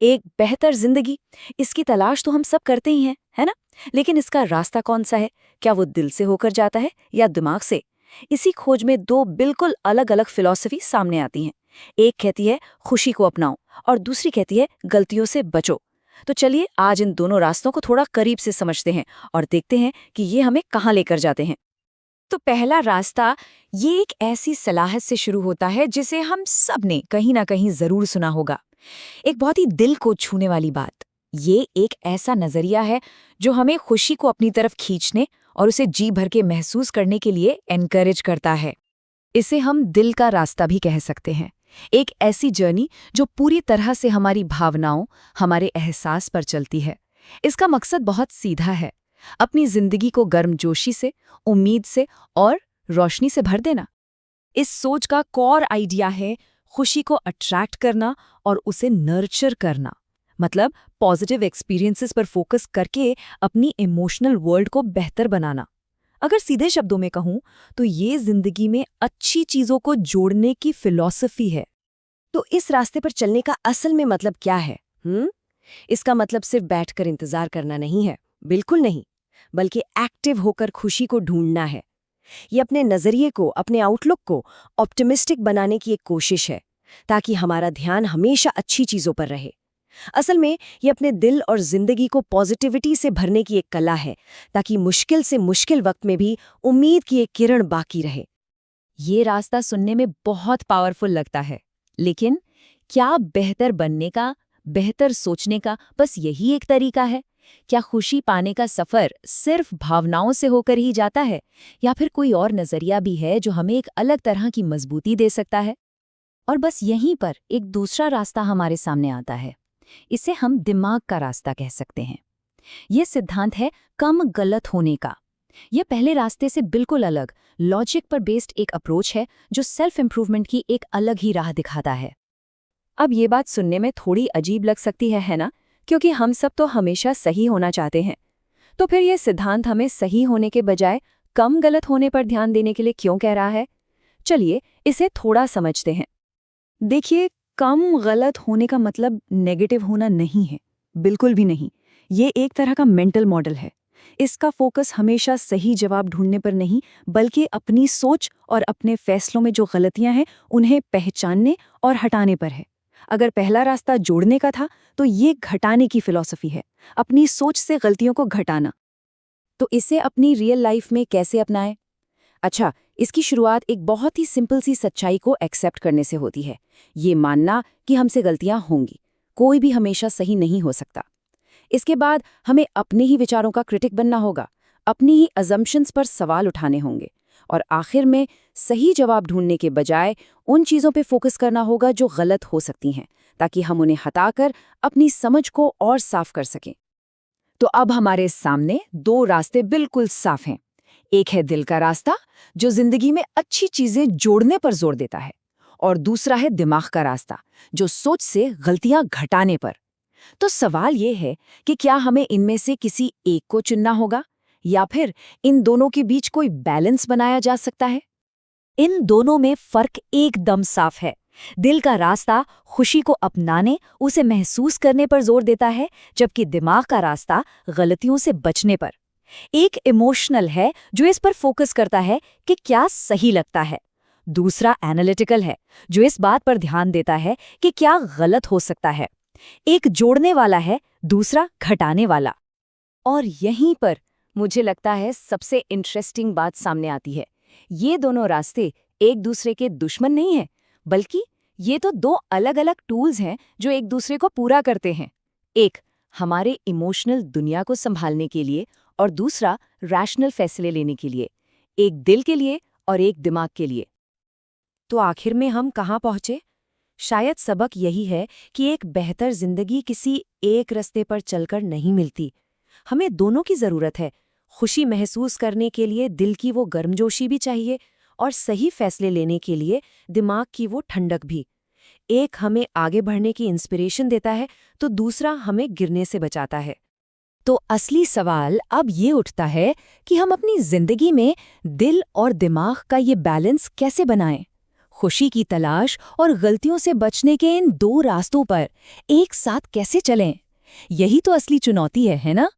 एक बेहतर जिंदगी, इसकी तलाश तो हम सब करते ही हैं, है ना? लेकिन इसका रास्ता कौन सा है? क्या वो दिल से होकर जाता है या दिमाग से? इसी खोज में दो बिल्कुल अलग अलग फिलॉसफी सामने आती हैं। एक कहती है खुशी को अपनाओ और दूसरी कहती है गलतियों से बचो। तो चलिए आज इन दोनों रास्तों को थोड़ा करीब से समझते हैं और देखते हैं कि ये हमें कहाँ लेकर जाते हैं। तो पहला रास्ता, ये एक ऐसी सलाहत से शुरू होता है जिसे हम सब ने कहीं ना कहीं जरूर सुना होगा। एक बहुत ही दिल को छूने वाली बात। ये एक ऐसा नजरिया है जो हमें खुशी को अपनी तरफ खींचने और उसे जी भर के महसूस करने के लिए एनकरेज करता है। इसे हम दिल का रास्ता भी कह सकते हैं। एक ऐसी जर्नी जो पूरी तरह से हमारी भावनाओं, हमारे एहसास पर चलती है। इसका मकसद बहुत सीधा है, अपनी जिंदगी को गर्मजोशी से, उम्मीद से और रोशनी से भर देना। इस सोच का कोर आइडिया है खुशी को अट्रैक्ट करना और उसे नर्चर करना। मतलब पॉजिटिव एक्सपीरियंसेस पर फोकस करके अपनी इमोशनल वर्ल्ड को बेहतर बनाना। अगर सीधे शब्दों में कहूं तो ये जिंदगी में अच्छी चीजों को जोड़ने की फिलॉसफी है। तो इस रास्ते पर चलने का असल में मतलब क्या है? इसका मतलब सिर्फ बैठकर इंतजार करना नहीं है, बिल्कुल नहीं, बल्कि एक्टिव होकर खुशी को ढूंढना है। ये अपने नजरिए को, अपने आउटलुक को ऑप्टिमिस्टिक बनाने की एक कोशिश है, ताकि हमारा ध्यान हमेशा अच्छी चीजों पर रहे। असल में ये अपने दिल और जिंदगी को पॉजिटिविटी से भरने की एक कला है, ताकि मुश्किल से मुश्किल वक्त में भी उम्मीद की एक किरण बाकी रहे। ये रास्ता सुनने में बहुत पावरफुल लगता है, लेकिन क्या बेहतर बनने का, बेहतर सोचने का बस यही एक तरीका है? क्या खुशी पाने का सफर सिर्फ भावनाओं से होकर ही जाता है, या फिर कोई और नजरिया भी है जो हमें एक अलग तरह की मजबूती दे सकता है? और बस यहीं पर एक दूसरा रास्ता हमारे सामने आता है। इसे हम दिमाग का रास्ता कह सकते हैं। ये सिद्धांत है कम गलत होने का। यह पहले रास्ते से बिल्कुल अलग, लॉजिक पर बेस्ड एक अप्रोच है जो सेल्फ इंप्रूवमेंट की एक अलग ही राह दिखाता है। अब ये बात सुनने में थोड़ी अजीब लग सकती है ना? क्योंकि हम सब तो हमेशा सही होना चाहते हैं। तो फिर यह सिद्धांत हमें सही होने के बजाय कम गलत होने पर ध्यान देने के लिए क्यों कह रहा है? चलिए इसे थोड़ा समझते हैं। देखिए, कम गलत होने का मतलब नेगेटिव होना नहीं है, बिल्कुल भी नहीं। ये एक तरह का मेंटल मॉडल है। इसका फोकस हमेशा सही जवाब ढूंढने पर नहीं, बल्कि अपनी सोच और अपने फैसलों में जो गलतियां हैं उन्हें पहचानने और हटाने पर है। अगर पहला रास्ता जोड़ने का था, तो ये घटाने की फिलॉसफी है, अपनी सोच से गलतियों को घटाना। तो इसे अपनी रियल लाइफ में कैसे अपनाएं? अच्छा, इसकी शुरुआत एक बहुत ही सिंपल सी सच्चाई को एक्सेप्ट करने से होती है। ये मानना कि हमसे गलतियां होंगी, कोई भी हमेशा सही नहीं हो सकता। इसके बाद हमें अपने ही विचारों का क्रिटिक बनना होगा, अपनी ही अजम्पशंस पर सवाल उठाने होंगे, और आखिर में सही जवाब ढूंढने के बजाय उन चीज़ों पे फोकस करना होगा जो गलत हो सकती हैं, ताकि हम उन्हें हटाकर अपनी समझ को और साफ कर सकें। तो अब हमारे सामने दो रास्ते बिल्कुल साफ हैं। एक है दिल का रास्ता, जो जिंदगी में अच्छी चीजें जोड़ने पर जोर देता है, और दूसरा है दिमाग का रास्ता, जो सोच से गलतियां घटाने पर। तो सवाल ये है कि क्या हमें इनमें से किसी एक को चुनना होगा, या फिर इन दोनों के बीच कोई बैलेंस बनाया जा सकता है? इन दोनों में फर्क एकदम साफ है। दिल का रास्ता खुशी को अपनाने, उसे महसूस करने पर जोर देता है, जबकि दिमाग का रास्ता गलतियों से बचने पर। एक इमोशनल है जो इस पर फोकस करता है कि क्या सही लगता है। दूसरा एनालिटिकल है जो इस बात पर ध्यान देता है कि क्या गलत हो सकता है। एक जोड़ने वाला है, दूसरा घटाने वाला। और यहीं पर मुझे लगता है सबसे इंटरेस्टिंग बात सामने आती है। ये दोनों रास्ते एक दूसरे के दुश्मन नहीं हैं, बल्कि ये तो दो अलग अलग टूल्स हैं जो एक दूसरे को पूरा करते हैं। एक हमारे इमोशनल दुनिया को संभालने के लिए, और दूसरा रैशनल फैसले लेने के लिए। एक दिल के लिए और एक दिमाग के लिए। तो आखिर में हम कहाँ पहुँचे? शायद सबक यही है कि एक बेहतर जिंदगी किसी एक रास्ते पर चलकर नहीं मिलती। हमें दोनों की जरूरत है। खुशी महसूस करने के लिए दिल की वो गर्मजोशी भी चाहिए, और सही फैसले लेने के लिए दिमाग की वो ठंडक भी। एक हमें आगे बढ़ने की इंस्पिरेशन देता है, तो दूसरा हमें गिरने से बचाता है। तो असली सवाल अब ये उठता है कि हम अपनी जिंदगी में दिल और दिमाग का ये बैलेंस कैसे बनाएं? खुशी की तलाश और गलतियों से बचने के इन दो रास्तों पर एक साथ कैसे चलें? यही तो असली चुनौती है ना?